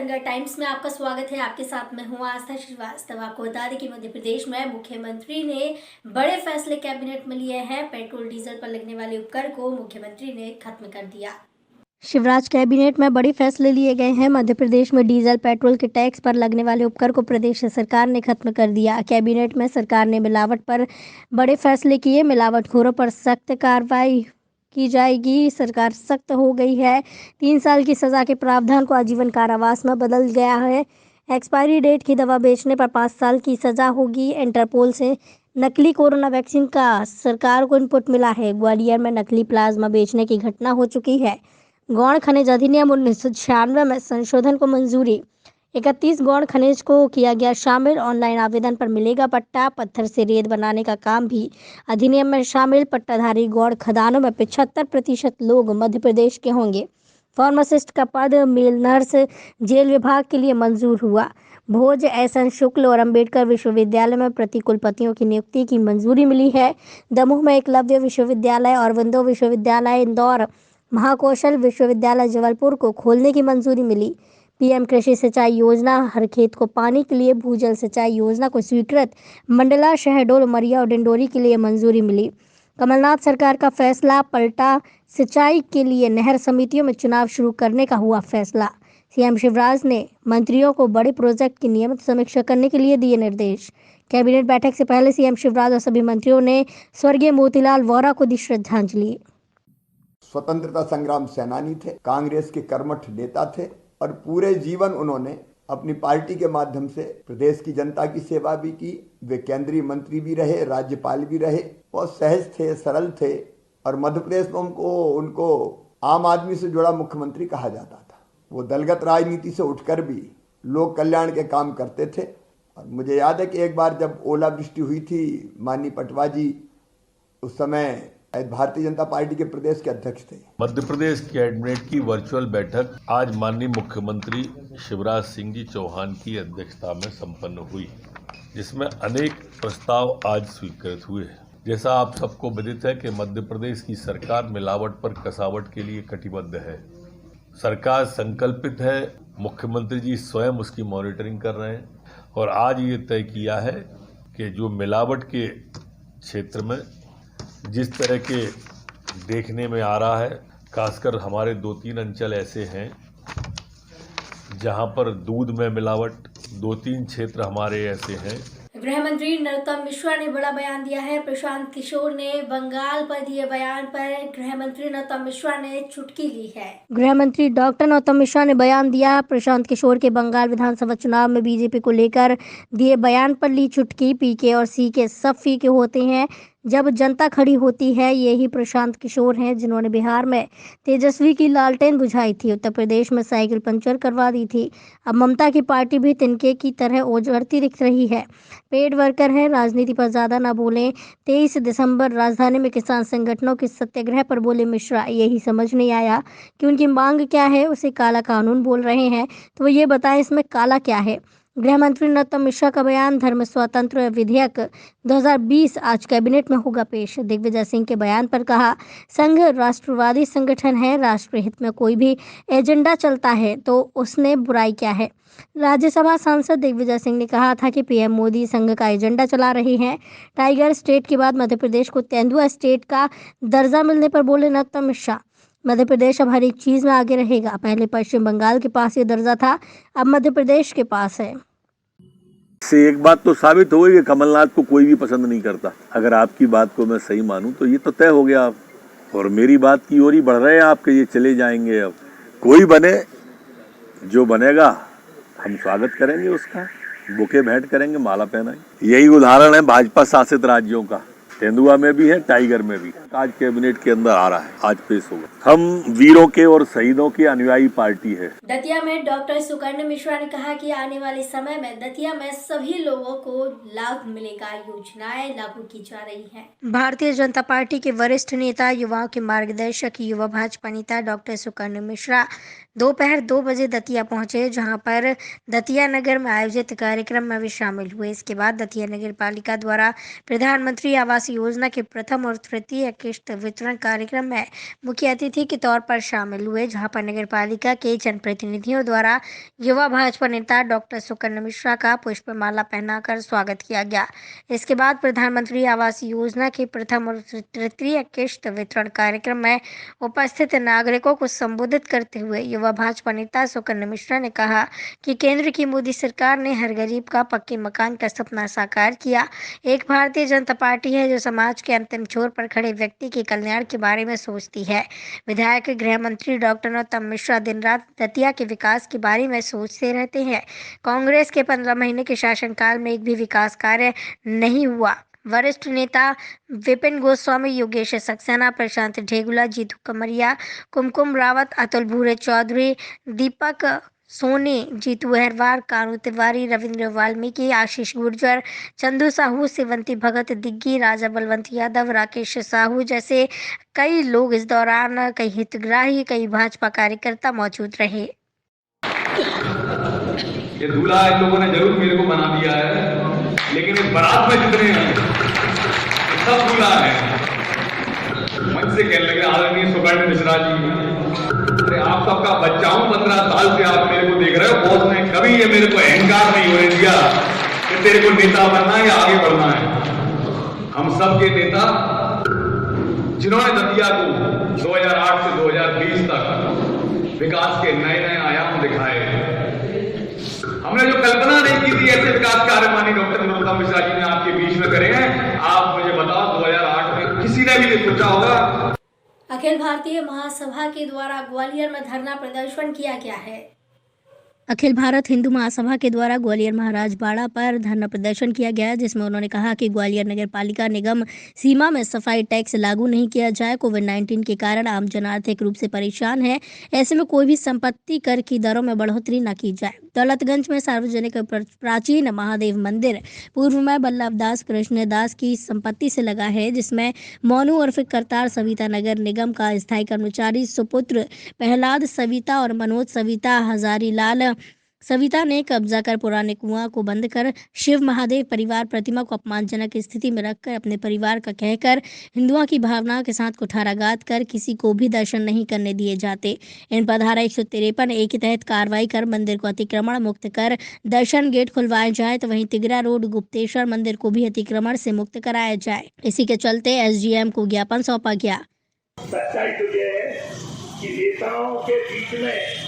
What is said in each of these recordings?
नगर times में आपका स्वागत है। आपके साथ मैं हूं आस्था श्रीवास्तव। आपको बता दें कि मध्य प्रदेश में मुख्यमंत्री ने बड़े फैसले कैबिनेट में लिए हैं। पेट्रोल डीजल पर लगने वाले उपकर को मुख्यमंत्री ने खत्म कर दिया। शिवराज कैबिनेट में बड़े फैसले लिए गए हैं। मध्य प्रदेश में डीजल पेट्रोल के टैक्स पर लगने वाले उपकर को प्रदेश सरकार ने खत्म कर दिया। कैबिनेट में सरकार ने मिलावट पर बड़े फैसले किए। मिलावटखोरों पर सख्त कार्रवाई की जाएगी। सरकार सख्त हो गई है। 3 साल की सजा के प्रावधान को आजीवन कारावास में बदल गया है। एक्सपायरी डेट की दवा बेचने पर 5 साल की सजा होगी। इंटरपोल से नकली कोरोना वैक्सीन का सरकार को इनपुट मिला है। ग्वालियर में नकली प्लाज्मा बेचने की घटना हो चुकी है। गौण खनिज अधिनियम 1996 में संशोधन को मंजूरी। 31 गौण खनिज को किया गया शामिल। ऑनलाइन आवेदन पर मिलेगा पट्टा। पत्थर से रेत बनाने का काम भी अधिनियम में शामिल। पट्टाधारी गौण खदानों में 75% लोग मध्य प्रदेश के होंगे। फार्मासिस्ट का पद मेल नर्स जेल विभाग के लिए मंजूर हुआ। भोज एसएन शुक्ल और अंबेडकर विश्वविद्यालय में प्रतिकुलपतियों की नियुक्ति की मंजूरी मिली है। दमोह में एकलव्य विश्वविद्यालय, औरबिंदो विश्वविद्यालय इंदौर, महाकौशल विश्वविद्यालय जबलपुर को खोलने की मंजूरी मिली। पीएम कृषि सिंचाई योजना, हर खेत को पानी के लिए भूजल सिंचाई योजना को स्वीकृत। मंडला, शहडोल, उमरिया और डिंडोरी के लिए मंजूरी मिली। कमलनाथ सरकार का फैसला पलटा। सिंचाई के लिए नहर समितियों में चुनाव शुरू करने का हुआ फैसला। सीएम शिवराज ने मंत्रियों को बड़े प्रोजेक्ट की नियमित समीक्षा करने के लिए दिए निर्देश। कैबिनेट बैठक से पहले सीएम शिवराज और सभी मंत्रियों ने स्वर्गीय मोतीलाल वोरा को दी श्रद्धांजलि। स्वतंत्रता संग्राम सेनानी थे, कांग्रेस के कर्मठ नेता थे और पूरे जीवन उन्होंने अपनी पार्टी के माध्यम से प्रदेश की जनता की सेवा भी की। वे केंद्रीय मंत्री भी रहे, राज्यपाल भी रहे। बहुत सहज थे, सरल थे और मध्य प्रदेश में उनको आम आदमी से जुड़ा मुख्यमंत्री कहा जाता था। वो दलगत राजनीति से उठकर भी लोक कल्याण के काम करते थे। और मुझे याद है कि एक बार जब ओलावृष्टि हुई थी, माननीय पटवा जी उस समय भारतीय जनता पार्टी के प्रदेश के अध्यक्ष थे। मध्य प्रदेश कैबिनेट की वर्चुअल बैठक आज माननीय मुख्यमंत्री शिवराज सिंह जी चौहान की अध्यक्षता में संपन्न हुई, जिसमें अनेक प्रस्ताव आज स्वीकृत हुए। जैसा आप सबको विदित है कि मध्य प्रदेश की सरकार मिलावट पर कसावट के लिए कटिबद्ध है। सरकार संकल्पित है। मुख्यमंत्री जी स्वयं उसकी मॉनिटरिंग कर रहे हैं और आज ये तय किया है कि जो मिलावट के क्षेत्र में जिस तरह के देखने में आ रहा है, खासकर हमारे 2-3 अंचल ऐसे हैं जहां पर दूध में मिलावट, 2-3 क्षेत्र हमारे ऐसे हैं। गृह मंत्री नरोत्तम मिश्रा ने बड़ा बयान दिया है। प्रशांत किशोर ने बंगाल पर दिए बयान पर गृह मंत्री नरोत्तम मिश्रा ने चुटकी ली है। गृह मंत्री डॉक्टर नरोत्तम मिश्रा ने बयान दिया। प्रशांत किशोर के बंगाल विधानसभा चुनाव में बीजेपी को लेकर दिए बयान पर ली चुटकी। पीके और सीके सब फीके होते हैं जब जनता खड़ी होती है। यही प्रशांत किशोर हैं जिन्होंने बिहार में तेजस्वी की लालटेन बुझाई थी, उत्तर प्रदेश में साइकिल पंचर करवा दी थी। अब ममता की पार्टी भी तिनके की तरह उजड़ती दिख रही है। पेड वर्कर हैं, राजनीति पर ज्यादा ना बोलें। 23 दिसंबर राजधानी में किसान संगठनों के सत्याग्रह पर बोले मिश्रा। यही समझ नहीं आया कि उनकी मांग क्या है। उसे काला कानून बोल रहे हैं तो वो ये बताएं इसमें काला क्या है। गृह मंत्री नरोत्तम मिश्रा का बयान। धर्म स्वतंत्र विधेयक 2020 आज कैबिनेट में होगा पेश। दिग्विजय सिंह के बयान पर कहा, संघ राष्ट्रवादी संगठन है, राष्ट्र हित में कोई भी एजेंडा चलता है तो उसने बुराई क्या है। राज्यसभा सांसद दिग्विजय सिंह ने कहा था कि पीएम मोदी संघ का एजेंडा चला रहे हैं। टाइगर स्टेट के बाद मध्य प्रदेश को तेंदुआ स्टेट का दर्जा मिलने पर बोले नरोत्तम मिश्रा। मध्य प्रदेश अब हर एक चीज में आगे रहेगा। पहले पश्चिम बंगाल के पास ये दर्जा था, अब मध्य प्रदेश के पास है। से एक बात तो साबित हो गई कि कमलनाथ को कोई भी पसंद नहीं करता। अगर आपकी बात को मैं सही मानूं तो ये तो तय हो गया। और मेरी बात की ओर ही बढ़ रहे हैं आपके, ये चले जाएंगे। अब कोई बने, जो बनेगा हम स्वागत करेंगे उसका, बुके भेंट करेंगे, माला पहनाएंगे। यही उदाहरण है भाजपा शासित राज्यों का। तेंदुआ में भी है, टाइगर में भी। आज कैबिनेट के अंदर आ रहा है, आज पेश होगा। हम वीरों के और शहीदों की अनुयायी पार्टी है। दतिया में डॉक्टर सुकर्ण मिश्रा ने कहा कि आने वाले समय में दतिया में सभी लोगों को लाभ मिलेगा। योजनाएं लागू की जा रही हैं। भारतीय जनता पार्टी के वरिष्ठ नेता, युवाओं के मार्गदर्शक, युवा भाजपा नेता डॉक्टर सुकर्ण मिश्रा दोपहर 2 बजे दतिया पहुंचे, जहां पर दतिया नगर में आयोजित कार्यक्रम में वे शामिल हुए। इसके बाद दतिया नगर पालिका द्वारा प्रधानमंत्री आवास आवास योजना के प्रथम और तृतीय किश्त वितरण कार्यक्रम में मुख्य अतिथि के तौर पर शामिल हुए, जहां पर नगरपालिका के जनप्रतिनिधियों द्वारा युवा भाजपा नेता डॉक्टर सुकन्या मिश्रा का पुष्पमाला पहनाकर स्वागत किया गया। इसके बाद प्रधानमंत्री आवास योजना के प्रथम और तृतीय किश्त वितरण कार्यक्रम में उपस्थित नागरिकों को संबोधित करते हुए युवा भाजपा नेता सुकन्या मिश्रा ने कहा कि केंद्र की मोदी सरकार ने हर गरीब का पक्के मकान का सपना साकार किया। एक भारतीय जनता पार्टी है जो समाज के अंतिम छोर पर खड़े व्यक्ति के कल्याण के बारे में सोचती है। विधायक गृह मंत्री डॉक्टर नरोत्तम मिश्रा दिन रात दतिया के विकास के बारे में सोचते रहते हैं। कांग्रेस के 15 महीने के शासनकाल में एक भी विकास कार्य नहीं हुआ। वरिष्ठ नेता विपिन गोस्वामी, योगेश सक्सेना, प्रशांत ढेगुला, जीतू कमरिया, कुमकुम रावत, अतुल भूरे चौधरी, दीपक सोनी, जीतू अहरवार, कानू तिवारी, रविंद्र वाल्मीकि, आशीष गुर्जर, चंदू साहू, सेवंती भगत, दिग्गी, राजा बलवंत यादव, राकेश साहू जैसे कई लोग इस दौरान, कई हितग्राही, कई भाजपा कार्यकर्ता मौजूद रहे। ये दूल्हा इन लोगों ने जरूर मेरे को बना दिया है, लेकिन इस बारात में जितने हैं सब दूल्हा है। मन से कहने लगे आदरणीय सुकन्या मिश्रा जी, अरे आप सबका बच्चा हूं, 15 साल से आप मेरे को देख रहे हो। बॉस ने कभी ये मेरे को अहंकार नहीं होने दिया कि तेरे को नेता बनना है या आगे बढ़ना है। हम सब के नेता जिन्होंने दतिया को 2008 से 2020 तक विकास के नए नए आयाम दिखाए, हमने जो कल्पना नहीं की थी ऐसे विकास कार्य माननीय डॉक्टर नरोत्तम मिश्रा जी ने आपके बीच में करे हैं। आप मुझे बताओ 2008 में किसी ने भी नहीं सोचा होगा। अखिल भारतीय महासभा के द्वारा ग्वालियर में धरना प्रदर्शन किया गया है। अखिल भारत हिंदू महासभा के द्वारा ग्वालियर महाराज बाड़ा पर धरना प्रदर्शन किया गया, जिसमें उन्होंने कहा कि ग्वालियर नगर पालिका निगम सीमा में सफाई टैक्स लागू नहीं किया जाए। कोविड-19 के कारण आम जन आर्थिक रूप से परेशान है। ऐसे में कोई भी संपत्ति कर की दरों में बढ़ोतरी न की जाए। दौलतगंज में सार्वजनिक प्राचीन महादेव मंदिर पूर्व में बल्लभदास कृष्णदास की संपत्ति से लगा है, जिसमें मोनू उर्फ करतार सविता नगर निगम का स्थायी कर्मचारी सुपुत्र प्रहलाद सविता और मनोज सविता हजारीलाल सविता ने कब्जा कर पुराने कुआं को बंद कर शिव महादेव परिवार प्रतिमा को अपमानजनक स्थिति में रखकर अपने परिवार का कहकर हिंदुओं की भावनाओं के साथ कुठाराघात कर किसी को भी दर्शन नहीं करने दिए जाते। इन पर धारा 153A के तहत कार्रवाई कर मंदिर को अतिक्रमण मुक्त कर दर्शन गेट खुलवाए जाए, तो वहीं तिगरा रोड गुप्तेश्वर मंदिर को भी अतिक्रमण से मुक्त कराया जाए। इसी के चलते SGM को ज्ञापन सौंपा गया। सच्चाई तो ये है कि नेताओं के बीच में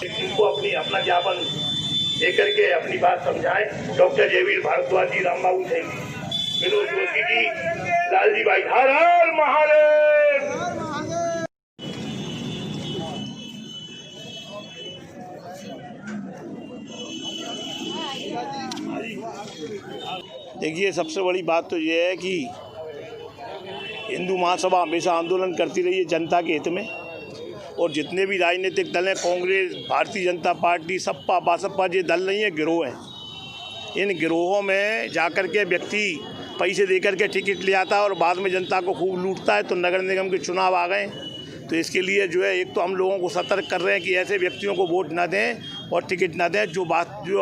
इनको अपना ज्ञापन लेकर के अपनी बात समझाएं। डॉक्टर जयवीर भारद्वाज जी, रामबाबू सिंह, विनोद जोशी जी, लालजी भाई, हर हर महादेव। देखिए, सबसे बड़ी बात तो ये है कि हिंदू महासभा हमेशा आंदोलन करती रही है जनता के हित में, और जितने भी राजनीतिक दल हैं, कांग्रेस, भारतीय जनता पार्टी, सपा बसपा, ये दल नहीं है, गिरोह हैं। इन गिरोहों में जाकर के व्यक्ति पैसे देकर के टिकट ले आता है और बाद में जनता को खूब लूटता है। तो नगर निगम के चुनाव आ गए, तो इसके लिए जो है एक तो हम लोगों को सतर्क कर रहे हैं कि ऐसे व्यक्तियों को वोट न दें और टिकट न दें जो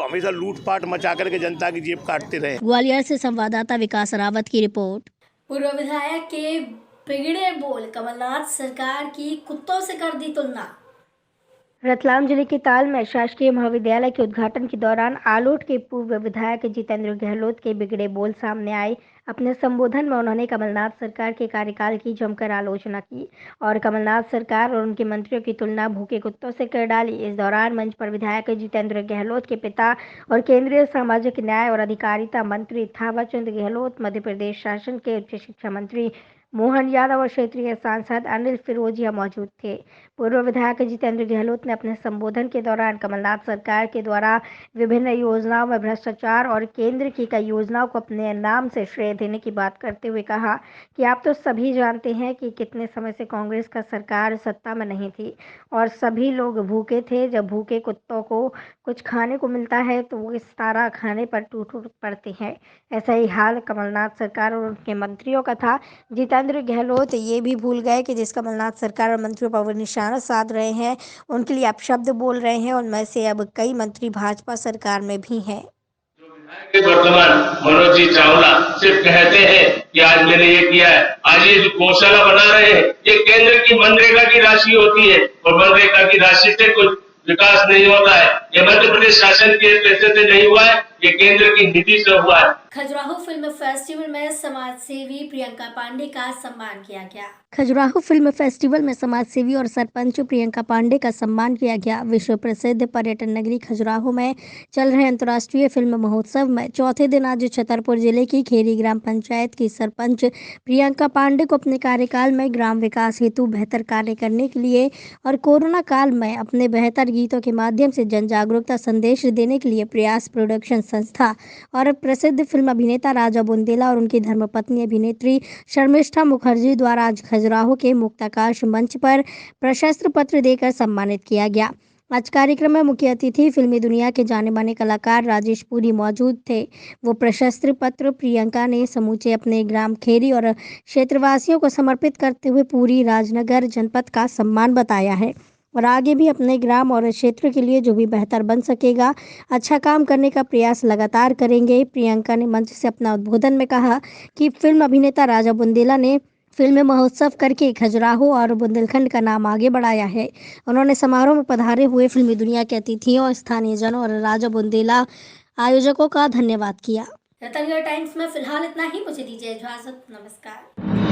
हमेशा लूटपाट मचा करके जनता की जेब काटते रहे। ग्वालियर से संवाददाता विकास रावत की रिपोर्ट। पूर्व विधायक के बिगड़े बोल, कमलनाथ सरकार की कुत्तों से कर दी तुलना। रतलाम जिले के ताल में शासकीय महाविद्यालय के उद्घाटन के दौरान आलोट के पूर्व विधायक जितेंद्र गहलोत के बिगड़े बोल सामने आए। अपने संबोधन में उन्होंने कमलनाथ सरकार के कार्यकाल की जमकर आलोचना की और कमलनाथ सरकार और उनके मंत्रियों की तुलना भूखे कुत्तों से कर डाली। इस दौरान मंच पर विधायक जितेंद्र गहलोत के पिता और केंद्रीय सामाजिक न्याय और अधिकारिता मंत्री थावरचंद गहलोत, मध्य प्रदेश शासन के उच्च शिक्षा मंत्री मोहन यादव और क्षेत्रीय सांसद अनिल फिरोजिया मौजूद थे। पूर्व विधायक जितेंद्र गहलोत ने अपने संबोधन के दौरान कमलनाथ सरकार के द्वारा विभिन्न योजनाओं में भ्रष्टाचार और केंद्र की कई योजनाओं को अपने नाम से श्रेय देने की बात करते हुए कहा कि आप तो सभी जानते हैं कि कितने समय से कांग्रेस का सरकार सत्ता में नहीं थी और सभी लोग भूखे थे। जब भूखे कुत्तों को कुछ खाने को मिलता है तो वो इस तरह खाने पर टूट पड़ते हैं। ऐसा ही हाल कमलनाथ सरकार और उनके मंत्रियों का था। जितेंद्र गहलोत ये भी भूल गए कि जिस कमलनाथ सरकार और मंत्रियों पर वो निशाना साध रहे हैं, उनके लिए अपशब्द बोल रहे हैं। उनमें से अब कई मंत्री भाजपा सरकार में भी हैं। वर्तमान मनोज जी चावला सिर्फ कहते हैं कि आज मैंने ये किया है, आज ये जो गौशाला बना रहे हैं ये केंद्र की मनरेगा की राशि होती है और मनरेगा की राशि से कोई विकास नहीं होता है। ये मध्य प्रदेश शासन के पैसे से नहीं हुआ है, ये केंद्र की नीति से हुआ है। खजुराहो फिल्म फेस्टिवल में समाज सेवी प्रियंका पांडे का सम्मान किया गया। खजुराहो फिल्म फेस्टिवल में समाज सेवी और सरपंच प्रियंका पांडे का सम्मान किया गया। विश्व प्रसिद्ध पर्यटन नगरी खजुराहो में चल रहे अंतर्राष्ट्रीय फिल्म महोत्सव में चौथे दिन आज छतरपुर जिले की खेरी ग्राम पंचायत की सरपंच प्रियंका पांडे को अपने कार्यकाल में ग्राम विकास हेतु बेहतर कार्य करने के लिए और कोरोना काल में अपने बेहतर गीतों के माध्यम से जन जागरूकता संदेश देने के लिए प्रयास प्रोडक्शन संस्था और प्रसिद्ध फिल्म अभिनेता राजा बुंदेला और उनकी धर्मपत्नी अभिनेत्री शर्मिष्ठा मुखर्जी द्वारा आज खजुराहो के मुक्ताकाश मंच पर प्रशस्त्र पत्र देकर सम्मानित किया गया। आज कार्यक्रम में मुख्य अतिथि फिल्मी दुनिया के जाने माने कलाकार राजेश पुरी मौजूद थे। वो प्रशस्त्र पत्र प्रियंका ने समूचे अपने ग्राम खेरी और क्षेत्रवासियों को समर्पित करते हुए पूरी राजनगर जनपद का सम्मान बताया है और आगे भी अपने ग्राम और क्षेत्र के लिए जो भी बेहतर बन सकेगा अच्छा काम करने का प्रयास लगातार करेंगे। प्रियंका ने मंच से अपना उद्बोधन में कहा कि फिल्म अभिनेता राजा बुंदेला ने फिल्म महोत्सव करके खजुराहो और बुंदेलखंड का नाम आगे बढ़ाया है। उन्होंने समारोह में पधारे हुए फिल्मी दुनिया के अतिथियों, स्थानीय जनों और राजा बुंदेला आयोजकों का धन्यवाद किया। रतनगढ़ टाइम्स में फिलहाल इतना ही। मुझे दीजिए इजाजत। नमस्कार।